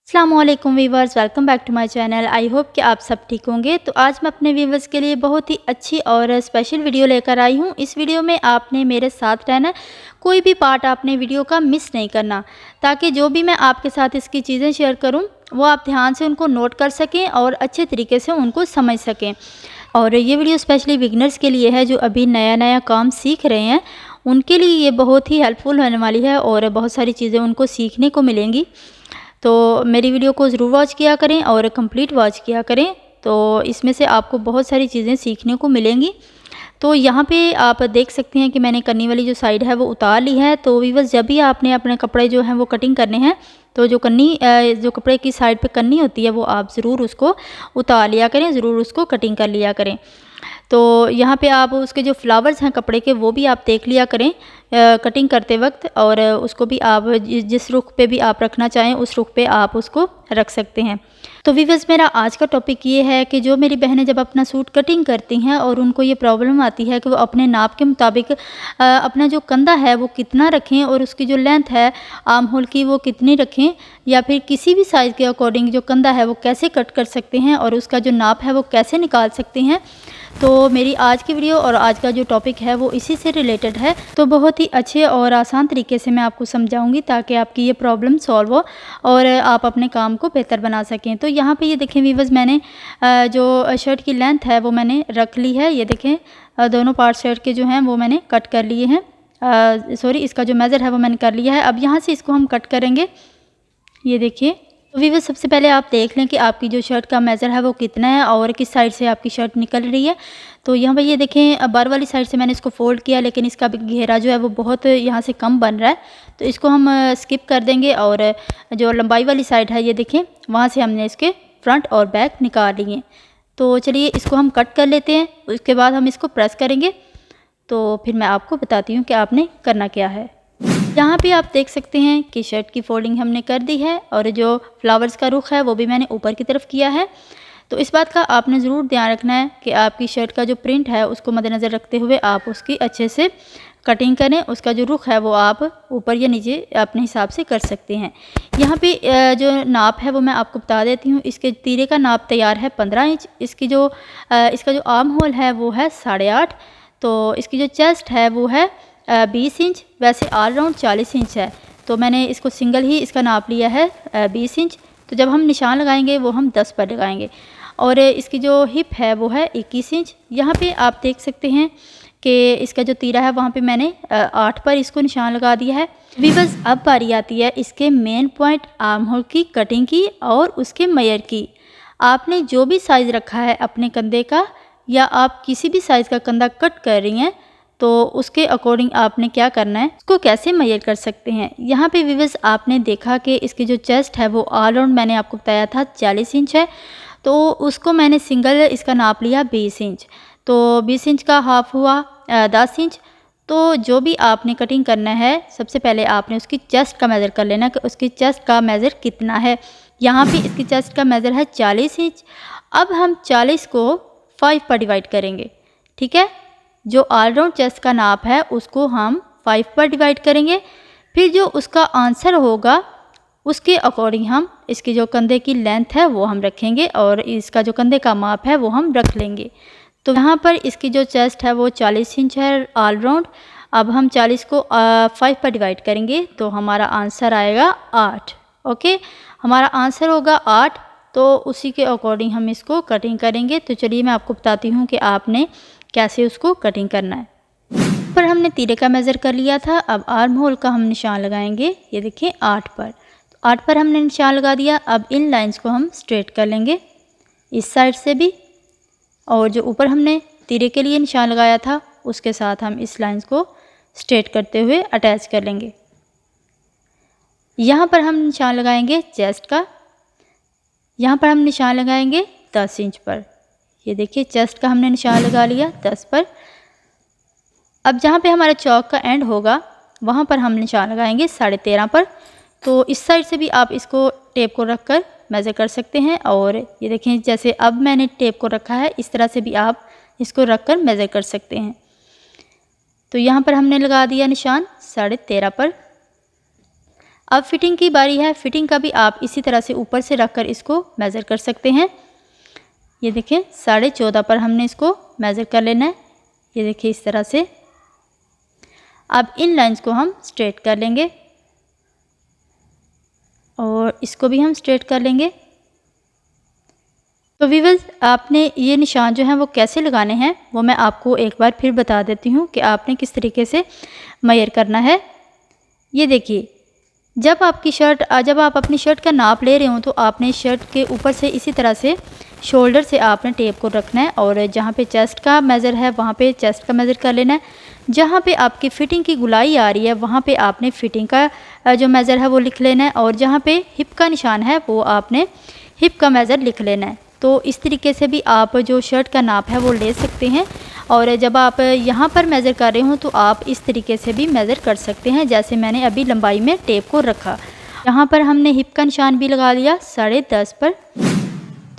अस्सलामुअलैकुम viewers, welcome back to my channel. I hope कि आप सब ठीक होंगे। तो आज मैं अपने वीवर्स के लिए बहुत ही अच्छी और स्पेशल वीडियो लेकर आई हूँ। इस वीडियो में आपने मेरे साथ रहना, कोई भी पार्ट आपने वीडियो का मिस नहीं करना, ताकि जो भी मैं आपके साथ इसकी चीज़ें शेयर करूँ वो आप ध्यान से उनको नोट कर सकें और अच्छे तरीके से उनको समझ सकें। और ये वीडियो स्पेशली बिगनर्स के लिए है जो अभी नया नया काम सीख रहे हैं, उनके लिए ये बहुत ही हेल्पफुल होने वाली है और बहुत सारी चीज़ें उनको सीखने को मिलेंगी। तो मेरी वीडियो को ज़रूर वॉच किया करें और कंप्लीट वॉच किया करें, तो इसमें से आपको बहुत सारी चीज़ें सीखने को मिलेंगी। तो यहाँ पे आप देख सकते हैं कि मैंने कन्नी वाली जो साइड है वो उतार ली है। तो वीवर्स, जब भी आपने अपने कपड़े जो हैं वो कटिंग करने हैं, तो जो जो कपड़े की साइड पे कन्नी होती है वो आप ज़रूर उसको उतार लिया करें, ज़रूर उसको कटिंग कर लिया करें। तो यहाँ पे आप उसके जो फ्लावर्स हैं कपड़े के वो भी आप देख लिया करें कटिंग करते वक्त, और उसको भी आप जिस रुख पे भी आप रखना चाहें उस रुख पे आप उसको रख सकते हैं। तो वीवर्स, मेरा आज का टॉपिक ये है कि जो मेरी बहनें जब अपना सूट कटिंग करती हैं और उनको ये प्रॉब्लम आती है कि वो अपने नाप के मुताबिक अपना जो कंधा है वो कितना रखें और उसकी जो लेंथ है आर्म होल की वो कितनी रखें, या फिर किसी भी साइज़ के अकॉर्डिंग जो कंधा है वो कैसे कट कर सकते हैं और उसका जो नाप है वो कैसे निकाल सकते हैं। तो मेरी आज की वीडियो और आज का जो टॉपिक है वो इसी से रिलेटेड है। तो बहुत ही अच्छे और आसान तरीके से मैं आपको समझाऊंगी ताकि आपकी ये प्रॉब्लम सॉल्व हो और आप अपने काम को बेहतर बना सकें। तो यहाँ पे ये देखें वीवर्स, मैंने जो शर्ट की लेंथ है वो मैंने रख ली है। ये देखें, दोनों पार्ट शर्ट के जो हैं वो मैंने कट कर लिए हैं। सॉरी, इसका जो मेज़र है वो मैंने कर लिया है। अब यहाँ से इसको हम कट करेंगे। ये देखिए, तो वीवर्स, सबसे पहले आप देख लें कि आपकी जो शर्ट का मेज़र है वो कितना है और किस साइड से आपकी शर्ट निकल रही है। तो यहाँ पर ये देखें, बार वाली साइड से मैंने इसको फोल्ड किया, लेकिन इसका घेरा जो है वो बहुत यहाँ से कम बन रहा है, तो इसको हम स्किप कर देंगे। और जो लंबाई वाली साइड है ये देखें, वहाँ से हमने इसके फ्रंट और बैक निकाल लिए। तो चलिए इसको हम कट कर लेते हैं, उसके बाद हम इसको प्रेस करेंगे। तो फिर मैं आपको बताती हूँ कि आपने करना क्या है। यहाँ पे आप देख सकते हैं कि शर्ट की फोल्डिंग हमने कर दी है और जो फ्लावर्स का रुख है वो भी मैंने ऊपर की तरफ किया है। तो इस बात का आपने ज़रूर ध्यान रखना है कि आपकी शर्ट का जो प्रिंट है उसको मद्देनज़र रखते हुए आप उसकी अच्छे से कटिंग करें। उसका जो रुख है वो आप ऊपर या नीचे अपने हिसाब से कर सकते हैं। यहाँ पे जो नाप है वो मैं आपको बता देती हूँ। इसके तीरे का नाप तैयार है 15 इंच। इसका जो आर्म होल है वो है 8.5। तो इसकी जो चेस्ट है वो है 20 इंच। वैसे ऑल राउंड 40 इंच है, तो मैंने इसको सिंगल ही इसका नाप लिया है 20 इंच। तो जब हम निशान लगाएंगे वो हम 10 पर लगाएंगे। और इसकी जो हिप है वो है 21 इंच। यहाँ पे आप देख सकते हैं कि इसका जो तीरा है वहाँ पे मैंने 8 पर इसको निशान लगा दिया है। वीवर्स, अब बारी आती है इसके मेन पॉइंट आर्म होल की कटिंग की और उसके मेजर की। आपने जो भी साइज़ रखा है अपने कंधे का, या आप किसी भी साइज़ का कंधा कट कर रही हैं, तो उसके अकॉर्डिंग आपने क्या करना है, उसको कैसे मेजर कर सकते हैं। यहाँ पे व्यूअर्स, आपने देखा कि इसकी जो चेस्ट है वो ऑल राउंड मैंने आपको बताया था 40 इंच है, तो उसको मैंने सिंगल इसका नाप लिया 20 इंच। तो 20 इंच का हाफ हुआ 10 इंच। तो जो भी आपने कटिंग करना है, सबसे पहले आपने उसकी चेस्ट का मेज़र कर लेना कि उसकी चेस्ट का मेज़र कितना है। यहाँ पे इसकी चेस्ट का मेज़र है 40 इंच। अब हम 40 को 5 पर डिवाइड करेंगे, ठीक है। जो ऑल राउंड चेस्ट का नाप है उसको हम 5 पर डिवाइड करेंगे। फिर जो उसका आंसर होगा उसके अकॉर्डिंग हम इसकी जो कंधे की लेंथ है वो हम रखेंगे और इसका जो कंधे का माप है वो हम रख लेंगे। तो यहाँ पर इसकी जो चेस्ट है वो 40 इंच है ऑल राउंड। अब हम 40 को 5 पर डिवाइड करेंगे तो हमारा आंसर आएगा 8। ओके, हमारा आंसर होगा 8। तो उसी के अकॉर्डिंग हम इसको कटिंग करेंगे। तो चलिए मैं आपको बताती हूँ कि आपने कैसे उसको कटिंग करना है। पर हमने तीरे का मेज़र कर लिया था। अब आर्म होल का हम निशान लगाएंगे। ये देखिए 8 पर, तो 8 पर हमने निशान लगा दिया। अब इन लाइंस को हम स्ट्रेट कर लेंगे इस साइड से भी, और जो ऊपर हमने तीरे के लिए निशान लगाया था उसके साथ हम इस लाइंस को स्ट्रेट करते हुए अटैच कर लेंगे। यहाँ पर हम निशान लगाएंगे चेस्ट का। यहाँ पर हम निशान लगाएंगे 10 इंच पर। ये देखिए, चेस्ट का हमने निशान लगा लिया 10 पर। अब जहाँ पे हमारा चौक का एंड होगा वहाँ पर हम निशान लगाएंगे 13.5 पर। तो इस साइड से भी आप इसको टेप को रख कर मेज़र कर सकते हैं। और ये देखें, जैसे अब मैंने टेप को रखा है इस तरह से भी आप इसको रख कर मेज़र कर सकते हैं। तो यहाँ पर हमने लगा दिया निशान 13.5 पर। अब फिटिंग की बारी है। फिटिंग का भी आप इसी तरह से ऊपर से रखकर इसको मेज़र कर सकते हैं। ये देखिए 14.5 पर हमने इसको मेज़र कर लेना है। ये देखिए इस तरह से। अब इन लाइंस को हम स्ट्रेट कर लेंगे और इसको भी हम स्ट्रेट कर लेंगे। तो व्यूअर्स, आपने ये निशान जो हैं वो कैसे लगाने हैं वो मैं आपको एक बार फिर बता देती हूँ कि आपने किस तरीके से मेजर करना है। ये देखिए, जब आप अपनी शर्ट का नाप ले रहे हो तो आपने शर्ट के ऊपर से इसी तरह से शोल्डर से आपने टेप को रखना है और जहाँ पे चेस्ट का मेज़र है वहाँ पे चेस्ट का मेज़र कर लेना है। जहाँ पे आपकी फ़िटिंग की गुलाई आ रही है वहाँ पे आपने फ़िटिंग का जो मेज़र है वो लिख लेना है और जहाँ पे हिप का निशान है वो आपने हिप का मेज़र लिख लेना है। तो इस तरीके से भी आप जो शर्ट का नाप है वो ले सकते हैं और जब आप यहाँ पर मेज़र कर रहे हो तो आप इस तरीके से भी मेज़र कर सकते हैं, जैसे मैंने अभी लंबाई में टेप को रखा। यहाँ पर हमने हिप का निशान भी लगा लिया 10.5 पर।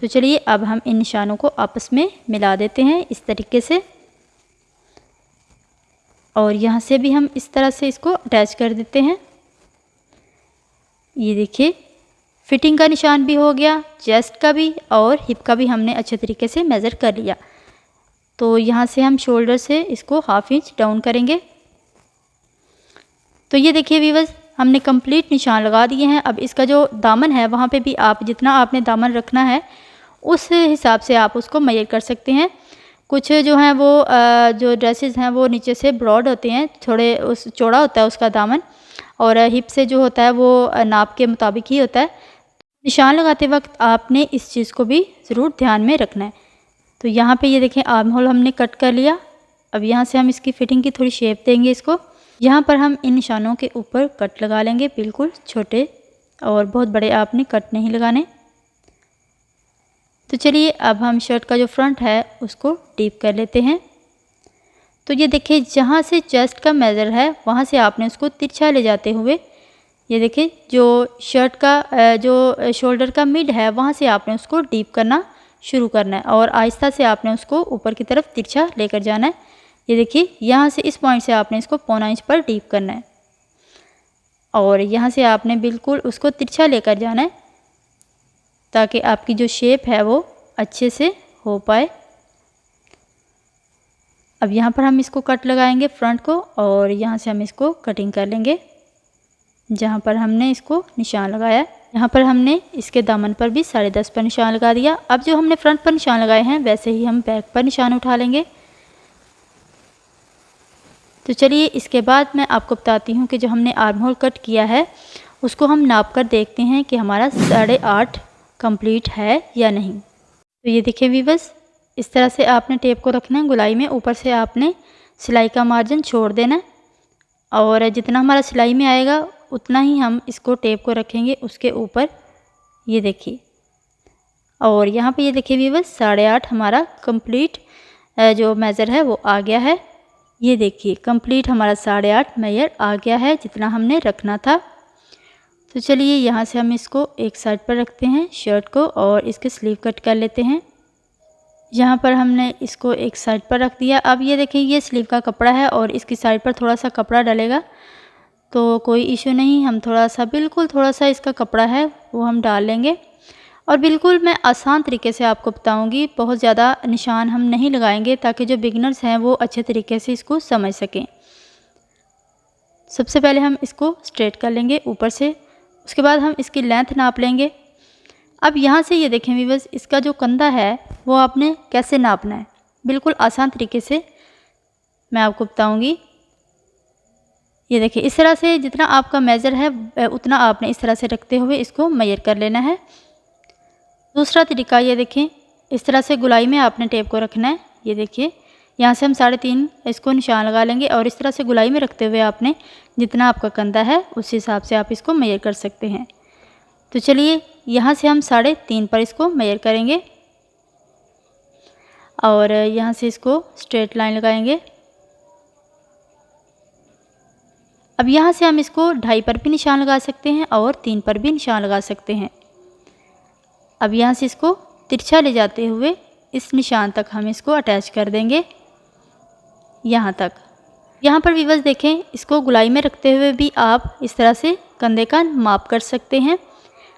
तो चलिए अब हम इन निशानों को आपस में मिला देते हैं इस तरीके से और यहाँ से भी हम इस तरह से इसको अटैच कर देते हैं। ये देखिए, फिटिंग का निशान भी हो गया, चेस्ट का भी और हिप का भी हमने अच्छे तरीके से मेज़र कर लिया। तो यहाँ से हम शोल्डर से इसको 1/2 इंच डाउन करेंगे। तो ये देखिए व्यूअर्स, हमने कंप्लीट निशान लगा दिए हैं। अब इसका जो दामन है वहाँ पे भी आप जितना आपने दामन रखना है उस हिसाब से आप उसको मेजर कर सकते हैं। कुछ जो हैं वो जो ड्रेसेस हैं वो नीचे से ब्रॉड होते हैं, थोड़े उस चौड़ा होता है उसका दामन और हिप से जो होता है वो नाप के मुताबिक ही होता है। निशान लगाते वक्त आपने इस चीज़ को भी ज़रूर ध्यान में रखना है। तो यहाँ पे ये देखें आर्म होल हमने कट कर लिया। अब यहाँ से हम इसकी फ़िटिंग की थोड़ी शेप देंगे इसको। यहाँ पर हम इन निशानों के ऊपर कट लगा लेंगे, बिल्कुल छोटे और बहुत बड़े आपने कट नहीं लगाने। तो चलिए अब हम शर्ट का जो फ्रंट है उसको डीप कर लेते हैं। तो ये देखिए, जहाँ से चेस्ट का मेज़र है वहाँ से आपने उसको तिरछा ले जाते हुए, ये देखिए जो शर्ट का जो शोल्डर का मिड है वहाँ से आपने उसको डीप करना शुरू करना है और आहिस्ता से आपने उसको ऊपर की तरफ तिरछा लेकर जाना है। ये देखिए, यहाँ से इस पॉइंट से आपने इसको 1/4 इंच पर डीप करना है और यहाँ से आपने बिल्कुल उसको तिरछा लेकर जाना है ताकि आपकी जो शेप है वो अच्छे से हो पाए। अब यहाँ पर हम इसको कट लगाएंगे फ्रंट को और यहाँ से हम इसको कटिंग कर लेंगे जहाँ पर हमने इसको निशान लगाया। यहाँ पर हमने इसके दामन पर भी 10.5 पर निशान लगा दिया। अब जो हमने फ्रंट पर निशान लगाए हैं वैसे ही हम बैक पर निशान उठा लेंगे। तो चलिए इसके बाद मैं आपको बताती हूँ कि जो हमने आर्म होल कट किया है उसको हम नाप कर देखते हैं कि हमारा 8.5 कंप्लीट है या नहीं। तो ये देखिए व्यूअर्स, इस तरह से आपने टेप को रखना है गुलाई में, ऊपर से आपने सिलाई का मार्जिन छोड़ देना है और जितना हमारा सिलाई में आएगा उतना ही हम इसको टेप को रखेंगे उसके ऊपर। ये देखिए, और यहाँ पे ये देखिए व्यूअर्स 8.5 हमारा कंप्लीट जो मेज़र है वो आ गया है। ये देखिए कंप्लीट हमारा 8.5 मेजर आ गया है जितना हमने रखना था। तो चलिए यहाँ से हम इसको एक साइड पर रखते हैं शर्ट को और इसके स्लीव कट कर लेते हैं। यहाँ पर हमने इसको एक साइड पर रख दिया। अब ये देखिए, ये स्लीव का कपड़ा है और इसकी साइड पर थोड़ा सा कपड़ा डलेगा तो कोई इशू नहीं, हम बिल्कुल थोड़ा सा इसका कपड़ा है वो हम डाल लेंगे और बिल्कुल मैं आसान तरीके से आपको बताऊंगी, बहुत ज़्यादा निशान हम नहीं लगाएंगे ताकि जो बिगिनर्स हैं वो अच्छे तरीके से इसको समझ सकें। सबसे पहले हम इसको स्ट्रेट कर लेंगे ऊपर से, उसके बाद हम इसकी लेंथ नाप लेंगे। अब यहाँ से ये देखें व्यूअर्स, इसका जो कंधा है वो आपने कैसे नापना है, बिल्कुल आसान तरीके से मैं आपको बताऊंगी। ये देखिए, इस तरह से जितना आपका मेज़र है उतना आपने इस तरह से रखते हुए इसको मेजर कर लेना है। दूसरा तरीका ये देखें, इस तरह से गुलाई में आपने टेप को रखना है। ये देखिए, यहाँ से हम 3.5 इसको निशान लगा लेंगे और इस तरह से गुलाई में रखते हुए आपने जितना आपका कंधा है उस हिसाब से आप इसको मेजर कर सकते हैं। तो चलिए यहाँ से हम 3.5 पर इसको मेजर करेंगे और यहाँ से इसको स्ट्रेट लाइन लगाएंगे। अब यहाँ से हम इसको 2.5 पर भी निशान लगा सकते हैं और 3 पर भी निशान लगा सकते हैं। अब यहाँ से इसको तिरछा ले जाते हुए इस निशान तक हम इसको अटैच कर देंगे यहाँ तक। यहाँ पर व्यूअर्स देखें, इसको गुलाई में रखते हुए भी आप इस तरह से कंधे का माप कर सकते हैं।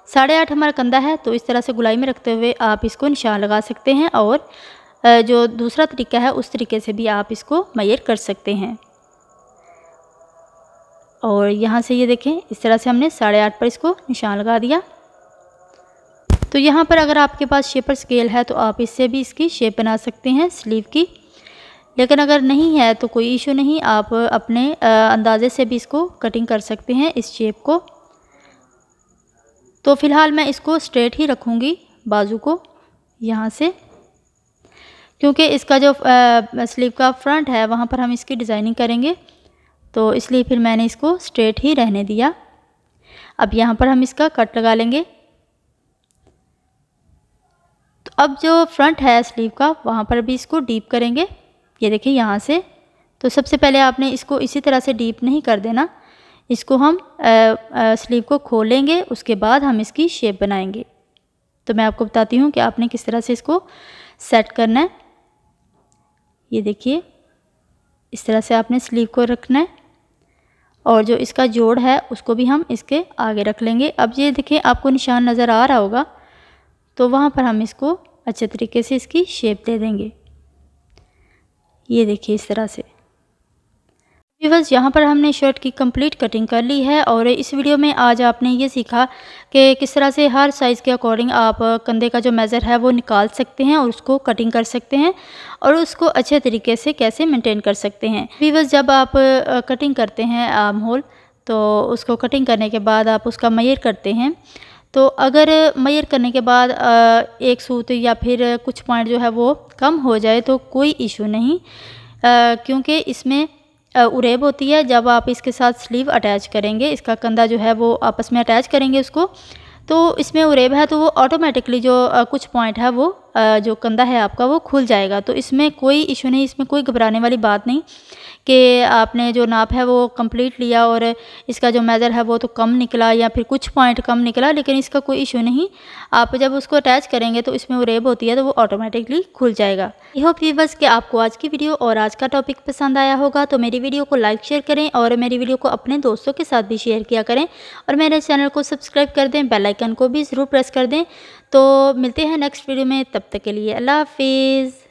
8.5 हमारा कंधा है, तो इस तरह से गुलाई में रखते हुए आप इसको निशान लगा सकते हैं और जो दूसरा तरीका है उस तरीके से भी आप इसको मेजर कर सकते हैं। और यहाँ से ये देखें, इस तरह से हमने 8.5 पर इसको निशान लगा दिया। तो यहाँ पर अगर आपके पास शेपर स्केल है तो आप इससे भी इसकी शेप बना सकते हैं स्लीव की, लेकिन अगर नहीं है तो कोई इशू नहीं, आप अपने अंदाजे से भी इसको कटिंग कर सकते हैं इस शेप को। तो फ़िलहाल मैं इसको स्ट्रेट ही रखूँगी बाजू को यहाँ से, क्योंकि इसका जो स्लीव का फ्रंट है वहाँ पर हम इसकी डिज़ाइनिंग करेंगे, तो इसलिए फिर मैंने इसको स्ट्रेट ही रहने दिया। अब यहाँ पर हम इसका कट लगा लेंगे। तो अब जो फ्रंट है स्लीव का वहाँ पर भी इसको डीप करेंगे। ये देखिए यहाँ से, तो सबसे पहले आपने इसको इसी तरह से डीप नहीं कर देना, इसको हम स्लीव को खोलेंगे, उसके बाद हम इसकी शेप बनाएंगे। तो मैं आपको बताती हूँ कि आपने किस तरह से इसको सेट करना है। ये देखिए, इस तरह से आपने स्लीव को रखना है और जो इसका जोड़ है उसको भी हम इसके आगे रख लेंगे। अब ये देखिए, आपको निशान नज़र आ रहा होगा, तो वहाँ पर हम इसको अच्छे तरीके से इसकी शेप दे देंगे। ये देखिए इस तरह से। व्यूअर्स, यहाँ पर हमने शर्ट की कंप्लीट कटिंग कर ली है और इस वीडियो में आज आपने ये सीखा कि किस तरह से हर साइज़ के अकॉर्डिंग आप कंधे का जो मेज़र है वो निकाल सकते हैं और उसको कटिंग कर सकते हैं और उसको अच्छे तरीके से कैसे मेंटेन कर सकते हैं। व्यूअर्स, जब आप कटिंग करते हैं आर्म होल, तो उसको कटिंग करने के बाद आप उसका मेजर करते हैं, तो अगर मेजर करने के बाद एक सूत या फिर कुछ पॉइंट जो है वो कम हो जाए तो कोई इशू नहीं, क्योंकि इसमें उरेब होती है। जब आप इसके साथ स्लीव अटैच करेंगे, इसका कंधा जो है वो आपस में अटैच करेंगे उसको, तो इसमें उरेब है तो वो ऑटोमेटिकली जो कुछ पॉइंट है वो जो कंधा है आपका वो खुल जाएगा। तो इसमें कोई इशू नहीं, इसमें कोई घबराने वाली बात नहीं कि आपने जो नाप है वो कंप्लीट लिया और इसका जो मेज़र है वो तो कम निकला या फिर कुछ पॉइंट कम निकला, लेकिन इसका कोई इशू नहीं। आप जब उसको अटैच करेंगे तो इसमें उरेब होती है तो वो ऑटोमेटिकली खुल जाएगा। आई होप व्यूअर्स कि आपको आज की वीडियो और आज का टॉपिक पसंद आया होगा, तो मेरी वीडियो को लाइक शेयर करें और मेरी वीडियो को अपने दोस्तों के साथ भी शेयर किया करें और मेरे चैनल को सब्सक्राइब कर दें, बेल आइकन को भी ज़रूर प्रेस कर दें। तो मिलते हैं नेक्स्ट वीडियो में, तब तक के लिए अल्लाह हाफिज़।